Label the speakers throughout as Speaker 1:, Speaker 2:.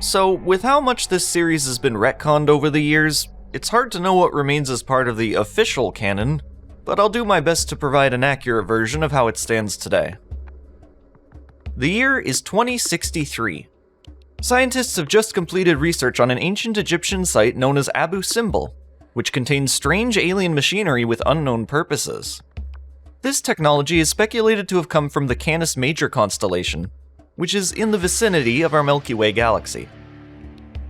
Speaker 1: So, with how much this series has been retconned over the years, it's hard to know what remains as part of the official canon, but I'll do my best to provide an accurate version of how it stands today. The year is 2063. Scientists have just completed research on an ancient Egyptian site known as Abu Simbel, which contains strange alien machinery with unknown purposes. This technology is speculated to have come from the Canis Major constellation, which is in the vicinity of our Milky Way galaxy.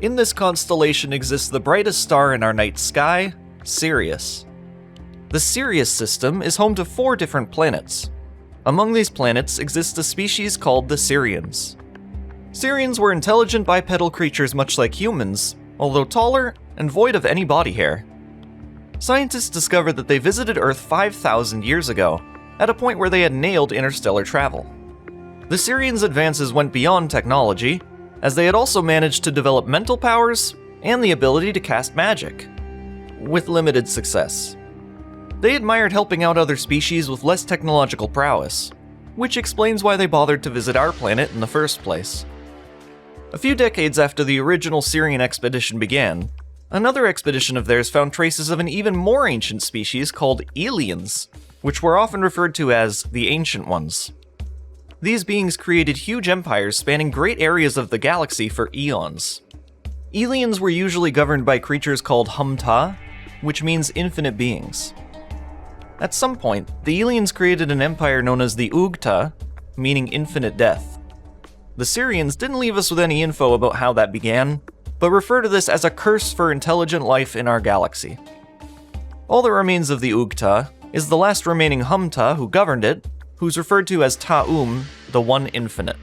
Speaker 1: In this constellation exists the brightest star in our night sky, Sirius. The Sirius system is home to 4 different planets. Among these planets exists a species called the Syrians. Syrians were intelligent bipedal creatures much like humans, although taller and void of any body hair. Scientists discovered that they visited Earth 5,000 years ago, at a point where they had nailed interstellar travel. The Syrians' advances went beyond technology, as they had also managed to develop mental powers and the ability to cast magic, with limited success. They admired helping out other species with less technological prowess, which explains why they bothered to visit our planet in the first place. A few decades after the original Syrian expedition began, another expedition of theirs found traces of an even more ancient species called aliens, which were often referred to as the Ancient Ones. These beings created huge empires spanning great areas of the galaxy for eons. Aliens were usually governed by creatures called Humta, which means infinite beings. At some point, the aliens created an empire known as the Ugta, meaning infinite death. The Syrians didn't leave us with any info about how that began, but refer to this as a curse for intelligent life in our galaxy. All that remains of the Ugta is the last remaining Humta who governed it, who's referred to as Ta'um, the One Infinite.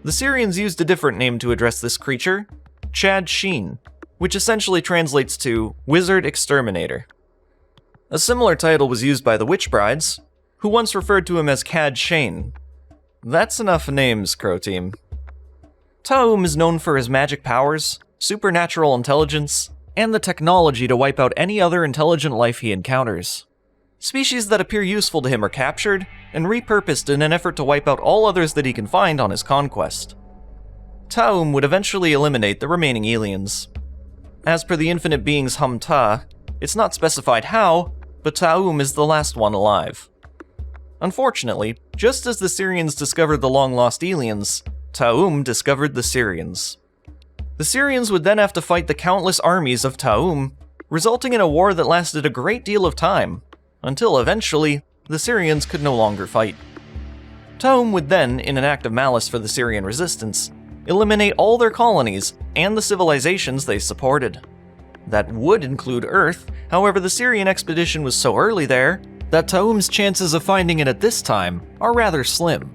Speaker 1: The Syrians used a different name to address this creature, Chad Sheen, which essentially translates to Wizard Exterminator. A similar title was used by the Witch Brides, who once referred to him as Cad Shane. That's enough names, Crow Team. Ta'um is known for his magic powers, supernatural intelligence, and the technology to wipe out any other intelligent life he encounters. Species that appear useful to him are captured and repurposed in an effort to wipe out all others that he can find on his conquest. Ta'um would eventually eliminate the remaining aliens. As per the infinite being's Humta, it's not specified how, but Ta'um is the last one alive. Unfortunately, just as the Syrians discovered the long-lost aliens, Ta'um discovered the Syrians. The Syrians would then have to fight the countless armies of Ta'um, resulting in a war that lasted a great deal of time, until eventually, the Syrians could no longer fight. Ta'um would then, in an act of malice for the Syrian resistance, eliminate all their colonies and the civilizations they supported. That would include Earth, however the Syrian expedition was so early there that Ta'um's chances of finding it at this time are rather slim.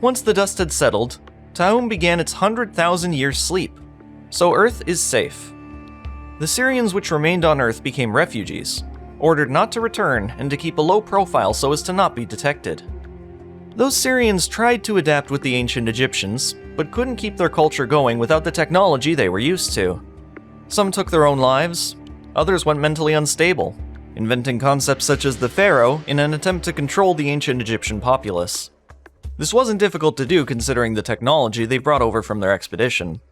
Speaker 1: Once the dust had settled, Ta'um began its 100,000-year sleep, so Earth is safe. The Syrians which remained on Earth became refugees, ordered not to return and to keep a low profile so as to not be detected. Those Syrians tried to adapt with the ancient Egyptians, but couldn't keep their culture going without the technology they were used to. Some took their own lives, others went mentally unstable, inventing concepts such as the pharaoh in an attempt to control the ancient Egyptian populace. This wasn't difficult to do considering the technology they brought over from their expedition,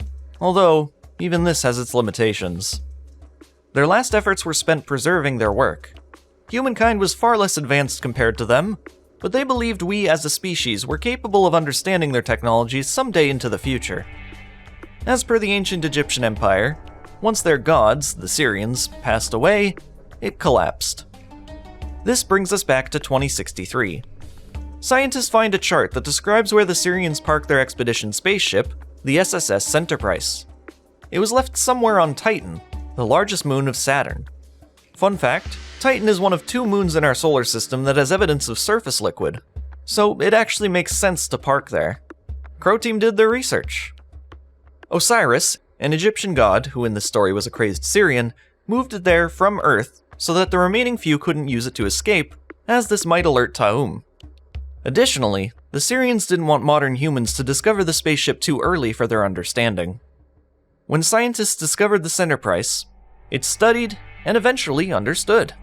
Speaker 1: although even this has its limitations. Their last efforts were spent preserving their work. Humankind was far less advanced compared to them, but they believed we as a species were capable of understanding their technologies someday into the future. As per the ancient Egyptian empire, once their gods, the Syrians, passed away, it collapsed. This brings us back to 2063. Scientists find a chart that describes where the Syrians parked their expedition spaceship, the SSS Enterprise. It was left somewhere on Titan, the largest moon of Saturn. Fun fact, Titan is one of 2 moons in our solar system that has evidence of surface liquid, so it actually makes sense to park there. Crow Team did their research. Osiris, an Egyptian god who in this story was a crazed Syrian, moved it there from Earth so that the remaining few couldn't use it to escape, as this might alert Ta'um. Additionally, the Syrians didn't want modern humans to discover the spaceship too early for their understanding. When scientists discovered the Enterprise, it studied and eventually understood.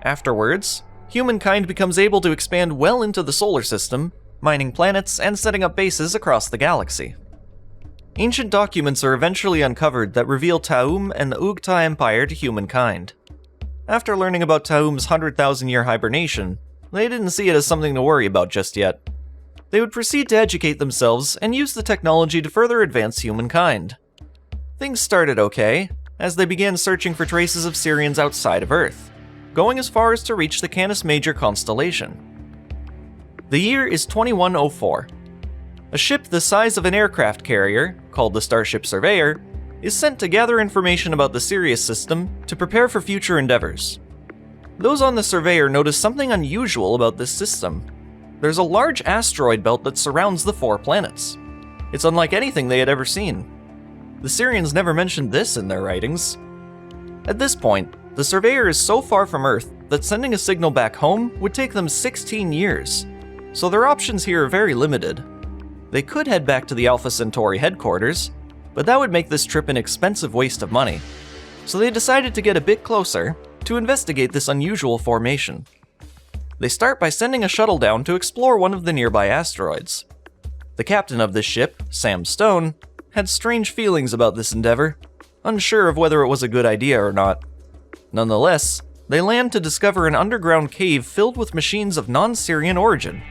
Speaker 1: Afterwards, humankind becomes able to expand well into the solar system, mining planets and setting up bases across the galaxy. Ancient documents are eventually uncovered that reveal Taum and the Ughta Empire to humankind. After learning about Taum's 100,000-year hibernation, they didn't see it as something to worry about just yet. They would proceed to educate themselves and use the technology to further advance humankind. Things started okay, as they began searching for traces of Syrians outside of Earth, going as far as to reach the Canis Major constellation. The year is 2104. A ship the size of an aircraft carrier, called the Starship Surveyor, is sent to gather information about the Sirius system to prepare for future endeavors. Those on the Surveyor notice something unusual about this system. There's a large asteroid belt that surrounds the 4 planets. It's unlike anything they had ever seen. The Syrians never mentioned this in their writings. At this point, the Surveyor is so far from Earth that sending a signal back home would take them 16 years, so their options here are very limited. They could head back to the Alpha Centauri headquarters, but that would make this trip an expensive waste of money, so they decided to get a bit closer to investigate this unusual formation. They start by sending a shuttle down to explore one of the nearby asteroids. The captain of this ship, Sam Stone, had strange feelings about this endeavor, unsure of whether it was a good idea or not. Nonetheless, they land to discover an underground cave filled with machines of non-Syrian origin.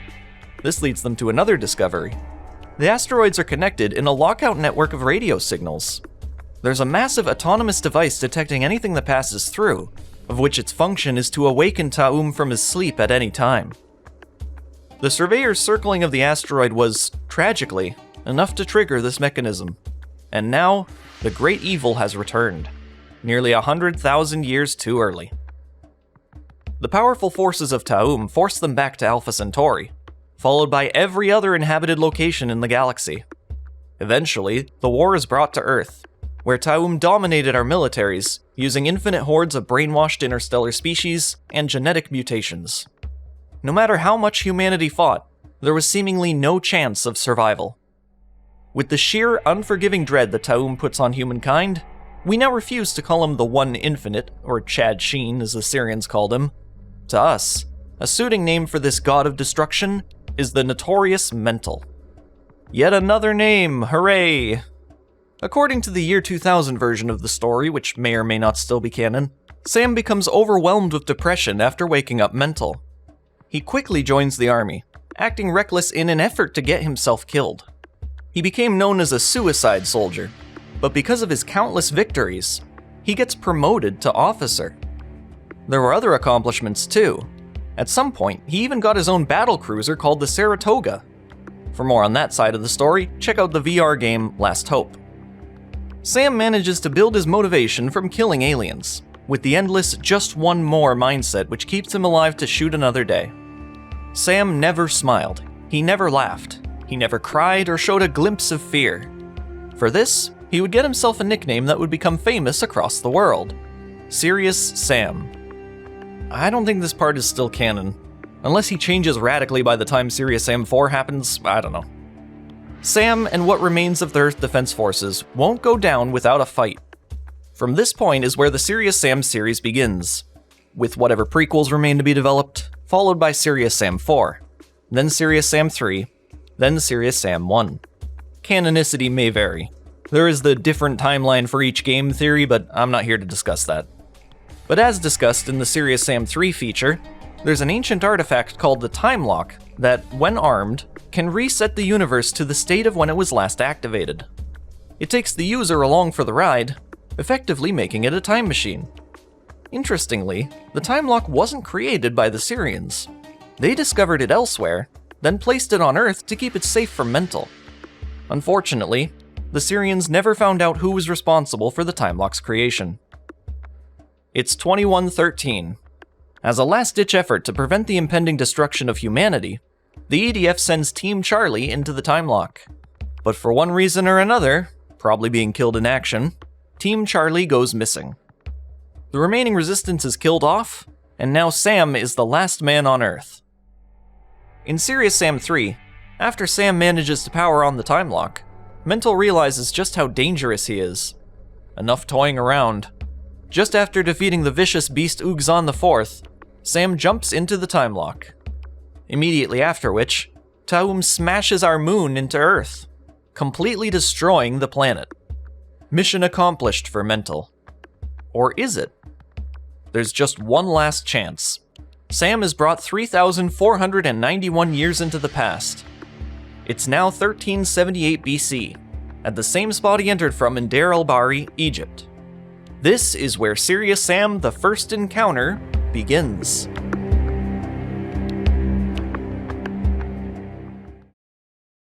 Speaker 1: This leads them to another discovery. The asteroids are connected in a lockout network of radio signals. There's a massive autonomous device detecting anything that passes through, of which its function is to awaken Taum from his sleep at any time. The Surveyor's circling of the asteroid was, tragically, enough to trigger this mechanism. And now, the great evil has returned, nearly 100,000 years too early. The powerful forces of Taum force them back to Alpha Centauri, followed by every other inhabited location in the galaxy. Eventually, the war is brought to Earth, where Taum dominated our militaries, using infinite hordes of brainwashed interstellar species and genetic mutations. No matter how much humanity fought, there was seemingly no chance of survival. With the sheer, unforgiving dread that Taum puts on humankind, we now refuse to call him the One Infinite, or Chad Sheen as the Syrians called him. To us, a suiting name for this god of destruction is the notorious Mental. Yet another name, hooray! According to the year 2000 version of the story, which may or may not still be canon, Sam becomes overwhelmed with depression after waking up Mental. He quickly joins the army, acting reckless in an effort to get himself killed. He became known as a suicide soldier, but because of his countless victories, he gets promoted to officer. There were other accomplishments too. At some point, he even got his own battle cruiser called the Saratoga. For more on that side of the story, check out the VR game Last Hope. Sam manages to build his motivation from killing aliens, with the endless just one more mindset which keeps him alive to shoot another day. Sam never smiled, he never laughed, he never cried or showed a glimpse of fear. For this, he would get himself a nickname that would become famous across the world: Serious Sam. I don't think this part is still canon. Unless he changes radically by the time Serious Sam 4 happens, I don't know. Sam and what remains of the Earth Defense Forces won't go down without a fight. From this point is where the Serious Sam series begins, with whatever prequels remain to be developed, followed by Serious Sam 4, then Serious Sam 3, then Serious Sam 1. Canonicity may vary. There is the different timeline for each game theory, but I'm not here to discuss that. But as discussed in the Serious Sam 3 feature, there's an ancient artifact called the Time Lock that, when armed, can reset the universe to the state of when it was last activated. It takes the user along for the ride, effectively making it a time machine. Interestingly, the Time Lock wasn't created by the Syrians. They discovered it elsewhere, then placed it on Earth to keep it safe from Mental. Unfortunately, the Syrians never found out who was responsible for the Time Lock's creation. It's 2113. As a last-ditch effort to prevent the impending destruction of humanity, the EDF sends Team Charlie into the Time Lock. But for one reason or another, probably being killed in action, Team Charlie goes missing. The remaining resistance is killed off, and now Sam is the last man on Earth. In Serious Sam 3, after Sam manages to power on the Time Lock, Mental realizes just how dangerous he is. Enough toying around. Just after defeating the vicious beast Ughzan IV, Sam jumps into the Time Lock. Immediately after which, Taum smashes our moon into Earth. completely destroying the planet. Mission accomplished for Mental. Or is it? There's just one last chance. Sam is brought 3,491 years into the past. It's now 1378 BC, at the same spot he entered from in Deir el-Bahri, Egypt. This is where Serious Sam the First Encounter begins.